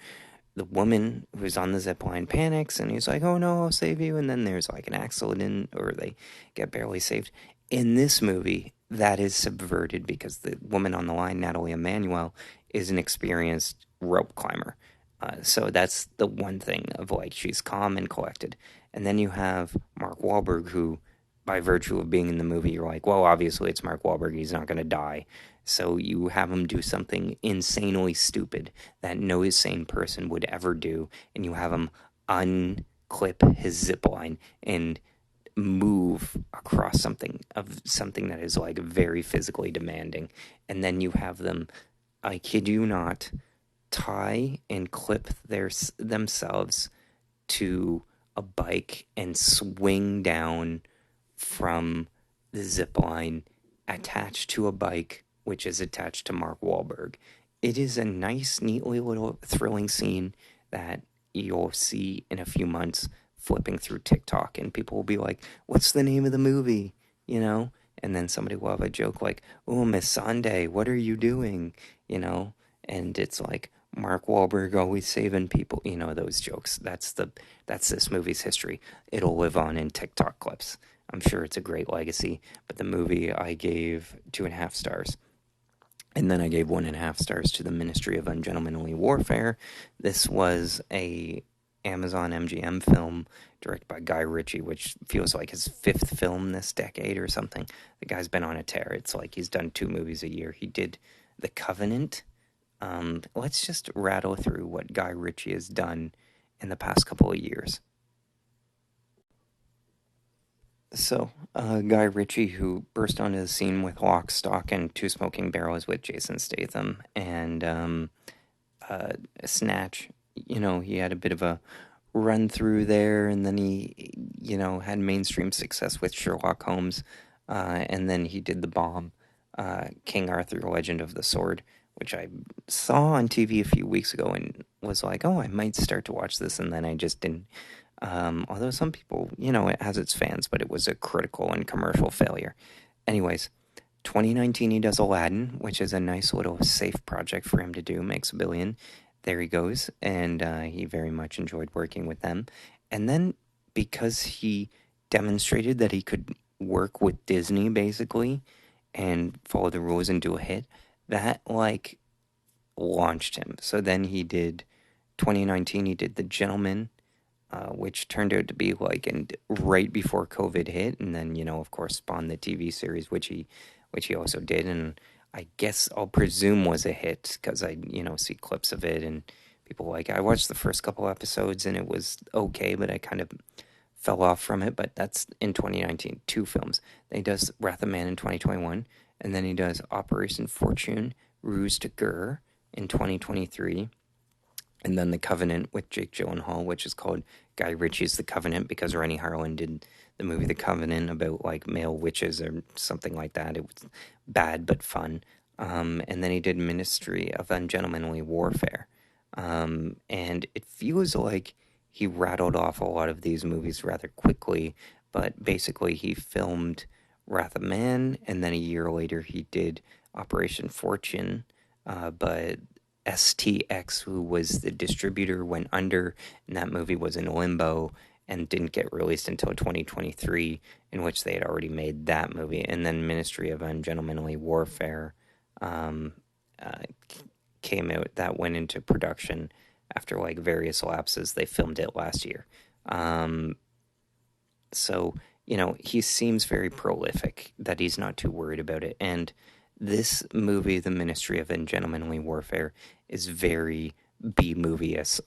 the woman who's on the zipline panics and he's like, oh no, I'll save you, and then there's like an accident or they get barely saved. In this movie, that is subverted because the woman on the line, Natalie Emmanuel, is an experienced rope climber. So that's the one thing of like she's calm and collected. And then you have Mark Wahlberg, who by virtue of being in the movie, you're like, well, obviously it's Mark Wahlberg. He's not going to die. So you have him do something insanely stupid that no sane person would ever do, and you have him unclip his zip line and move across something that is like very physically demanding, and then you have them, I kid you not, tie and clip themselves to a bike and swing down from the zip line attached to a bike which is attached to Mark Wahlberg. It is a nice, neatly little thrilling scene that you'll see in a few months flipping through TikTok, and people will be like, "What's the name of the movie?" You know? And then somebody will have a joke like, "Oh, Miss Sunday, what are you doing?" You know? And it's like, Mark Wahlberg always saving people. You know, those jokes. That's this movie's history. It'll live on in TikTok clips. I'm sure it's a great legacy, but the movie I gave 2.5 stars. And then I gave 1.5 stars to the Ministry of Ungentlemanly Warfare. This was a Amazon MGM film directed by Guy Ritchie, which feels like his 5th film this decade or something. The guy's been on a tear. It's like he's done 2 movies a year. He did The Covenant. Let's just rattle through what Guy Ritchie has done in the past couple of years. So, Guy Ritchie, who burst onto the scene with Lock, Stock, and Two Smoking Barrels with Jason Statham, and Snatch. You know, he had a bit of a run through there, and then he, had mainstream success with Sherlock Holmes, and then he did The Bomb, King Arthur, Legend of the Sword, which I saw on TV a few weeks ago and was like, oh, I might start to watch this, and then I just didn't. Although some people, it has its fans, but it was a critical and commercial failure. Anyways, 2019 he does Aladdin, which is a nice little safe project for him to do, makes $1 billion. There he goes, and he very much enjoyed working with them. And then, because he demonstrated that he could work with Disney, basically, and follow the rules and do a hit, that, launched him. So then 2019, he did The Gentleman, which turned out to be right before COVID hit, and then of course spawned the TV series, which he also did, and I guess I'll presume was a hit because I see clips of it, and people I watched the first couple episodes and it was okay, but I kind of fell off from it. But that's in 2019, 2 films. Then he does Wrath of Man in 2021, and then he does Operation Fortune, Ruse de Guerre in 2023. And then The Covenant with Jake Gyllenhaal, which is called Guy Ritchie's The Covenant because Rennie Harlan did the movie The Covenant about male witches or something like that. It was bad but fun. And then he did Ministry of Ungentlemanly Warfare. And it feels like he rattled off a lot of these movies rather quickly, but basically he filmed Wrath of Man, and then a year later he did Operation Fortune, but STX, who was the distributor, went under, and that movie was in limbo and didn't get released until 2023, in which they had already made that movie. And then Ministry of Ungentlemanly Warfare came out. That went into production after various lapses. They filmed it last year. So, he seems very prolific, that he's not too worried about it. And this movie, The Ministry of Ungentlemanly Warfare, is very B-movie-ish,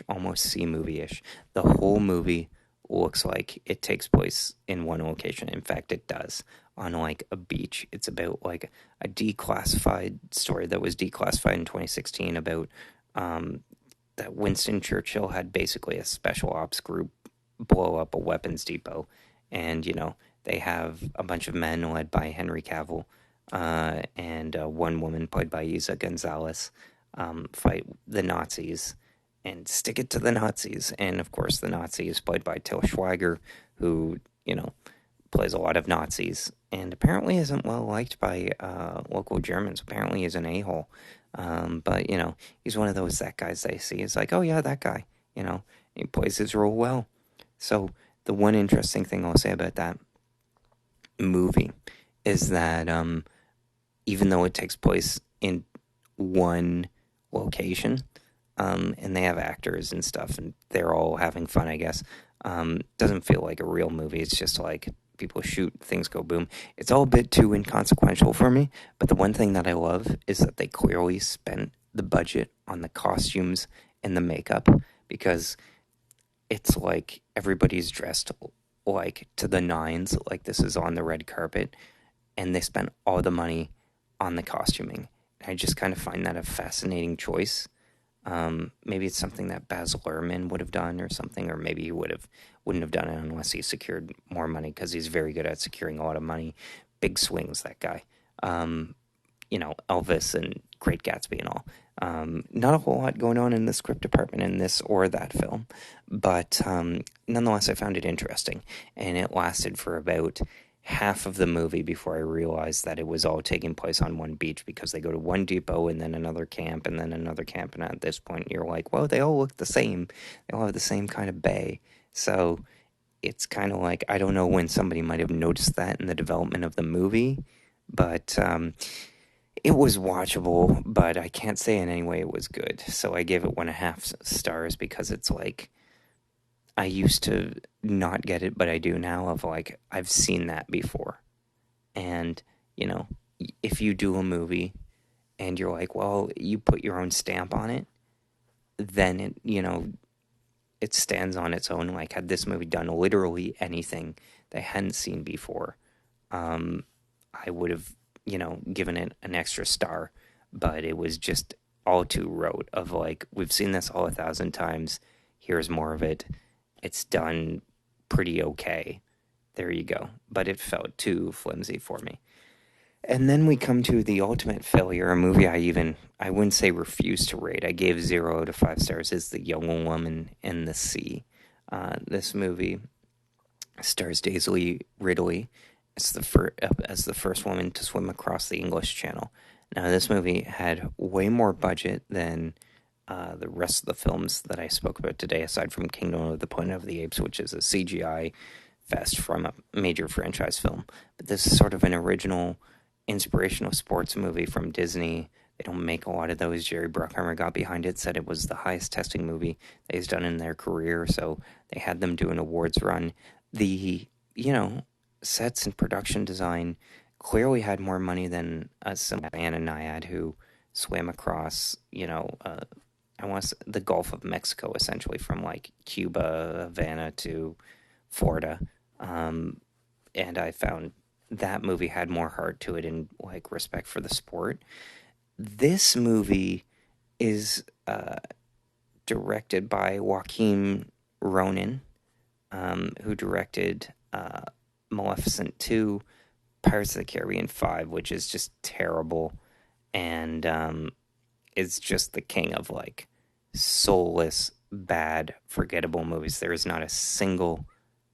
almost C-movie-ish. The whole movie looks like it takes place in one location. In fact, it does, on a beach. It's about a declassified story that was declassified in 2016 about that Winston Churchill had basically a special ops group blow up a weapons depot, and they have a bunch of men led by Henry Cavill, and one woman played by Isa Gonzalez, fight the Nazis and stick it to the Nazis. And of course, the Nazi is played by Til Schweiger, who plays a lot of Nazis and apparently isn't well liked by local Germans. Apparently, he's an a-hole. But he's one of that guys they see. It's like, oh yeah, that guy. He plays his role well. So the one interesting thing I'll say about that movie is that even though it takes place in one location, and they have actors and stuff, and they're all having fun, I guess, Doesn't feel like a real movie. It's just like people shoot, things go boom. It's all a bit too inconsequential for me, but the one thing that I love is that they clearly spent the budget on the costumes and the makeup, because it's like everybody's dressed like to the nines, like this is on the red carpet, and they spent all the money on the costuming. I just kind of find that a fascinating choice. Maybe it's something that Baz Luhrmann would have done or something, or maybe he wouldn't have done it unless he secured more money, because he's very good at securing a lot of money. Big swings, that guy. Elvis and Great Gatsby and all. Not a whole lot going on in the script department in this or that film, but nonetheless, I found it interesting, and it lasted for about half of the movie before I realized that it was all taking place on one beach, because they go to one depot and then another camp and then another camp, and at this point you're like, well, they all look the same. They all have the same kind of bay. So it's kind of like, I don't know when somebody might have noticed that in the development of the movie, but it was watchable, but I can't say in any way it was good. So I gave it 1.5 stars, because it's like, I used to not get it, but I do now, of like, I've seen that before. And, if you do a movie and you're like, well, you put your own stamp on it, then it stands on its own. Like, had this movie done literally anything they hadn't seen before, I would have, given it an extra star. But it was just all too rote of like, we've seen this all 1,000 times. Here's more of it. It's done pretty okay. There you go. But it felt too flimsy for me. And then we come to the ultimate failure, a movie I wouldn't say refused to rate. I gave 0 out of 5 stars. Is The Young Woman in the Sea. This movie stars Daisy Ridley as the first woman to swim across the English Channel. Now, this movie had way more budget than the rest of the films that I spoke about today, aside from Kingdom of the Planet of the Apes, which is a CGI fest from a major franchise film. But this is sort of an original, inspirational sports movie from Disney. They don't make a lot of those. Jerry Bruckheimer got behind it, said it was the highest testing movie they've done in their career, so they had them do an awards run. The, sets and production design clearly had more money than some Anna Naiad who swam across, the Gulf of Mexico, essentially, from like Cuba, Havana to Florida. And I found that movie had more heart to it and like respect for the sport. This movie is directed by Joaquin Ronan, who directed Maleficent 2, Pirates of the Caribbean 5, which is just terrible, and is just the king of like soulless, bad, forgettable movies. There is not a single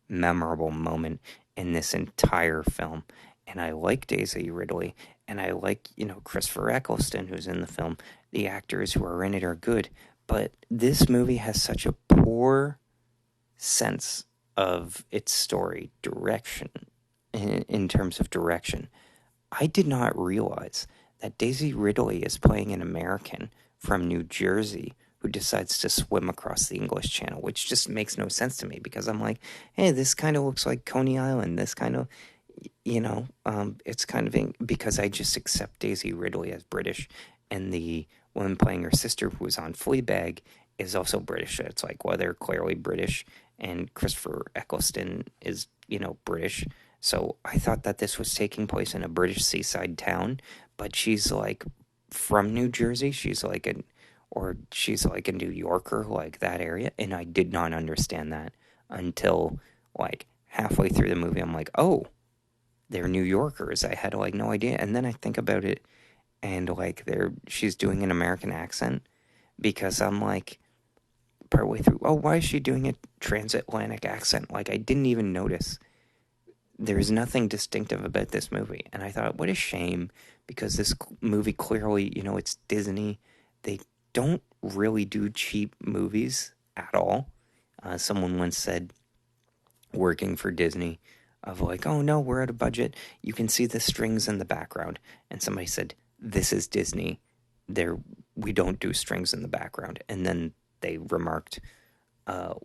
memorable moment in this entire film. And I like Daisy Ridley, and I like, Christopher Eccleston, who's in the film. The actors who are in it are good, but this movie has such a poor sense of its story direction, in terms of direction. I did not realize that Daisy Ridley is playing an American from New Jersey who decides to swim across the English Channel, which just makes no sense to me, because I'm like, hey, this kind of looks like Coney Island. This kind of, it's kind of because I just accept Daisy Ridley as British, and the woman playing her sister, who was on Fleabag, is also British. It's like, well, they're clearly British, and Christopher Eccleston is, British. So I thought that this was taking place in a British seaside town, but she's like from New Jersey. She's like a New Yorker, like that area. And I did not understand that until like halfway through the movie. I'm like, oh, they're New Yorkers. I had like no idea. And then I think about it, and like she's doing an American accent, because I'm like, partway through, oh, why is she doing a transatlantic accent? Like, I didn't even notice. There's nothing distinctive about this movie. And I thought, what a shame, because this movie clearly, it's Disney. They don't really do cheap movies at all. Someone once said, working for Disney, of like, oh no, we're at a budget. You can see the strings in the background. And somebody said, this is Disney. We don't do strings in the background. And then they remarked,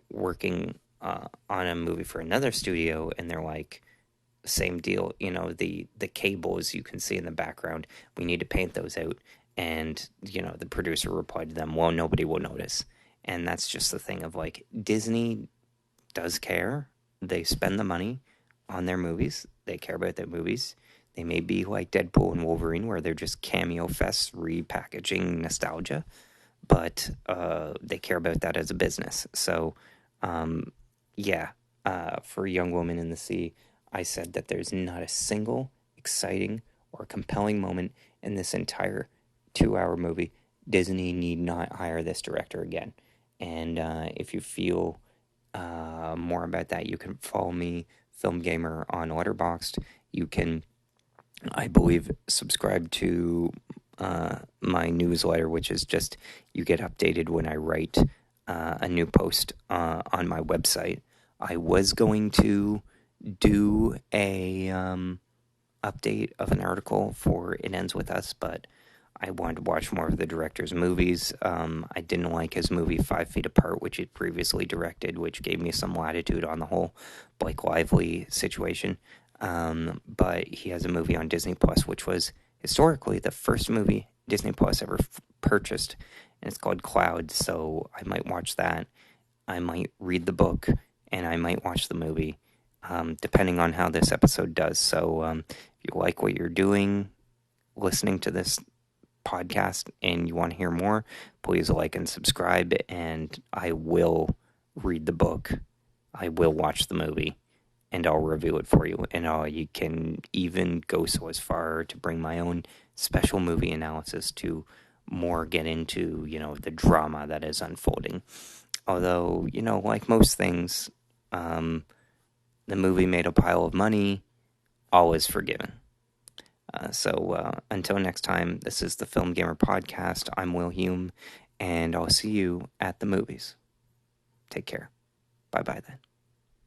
working on a movie for another studio, and they're like, same deal, the cables you can see in the background, we need to paint those out. And, the producer replied to them, well, nobody will notice. And that's just the thing of like, Disney does care. They spend the money on their movies. They care about their movies. They may be like Deadpool and Wolverine, where they're just cameo fests repackaging nostalgia, but they care about that as a business. So, yeah, for Young Woman in the Sea, I said that there's not a single exciting or compelling moment in this entire 2-hour movie. Disney need not hire this director again. And if you feel more about that, you can follow me, FilmGamer, on Letterboxd. You can, I believe, subscribe to my newsletter, which is just, you get updated when I write a new post on my website. I was going to do a update of an article for It Ends With Us, but I wanted to watch more of the director's movies. I didn't like his movie 5 Feet Apart, which he previously directed, which gave me some latitude on the whole Blake Lively situation. But he has a movie on Disney Plus, which was historically the first movie Disney Plus ever purchased, and it's called Cloud. So I might watch that. I might read the book, and I might watch the movie, depending on how this episode does. So if you like what you're doing, listening to this podcast, and you want to hear more, please like and subscribe, and I will read the book. I will watch the movie, and I'll review it for you. And you can even go so as far to bring my own special movie analysis to more get into, the drama that is unfolding. Although, like most things, the movie made a pile of money, all is forgiven. So until next time, this is the Film Gamer Podcast. I'm Will Hume, and I'll see you at the movies. Take care. Bye-bye then.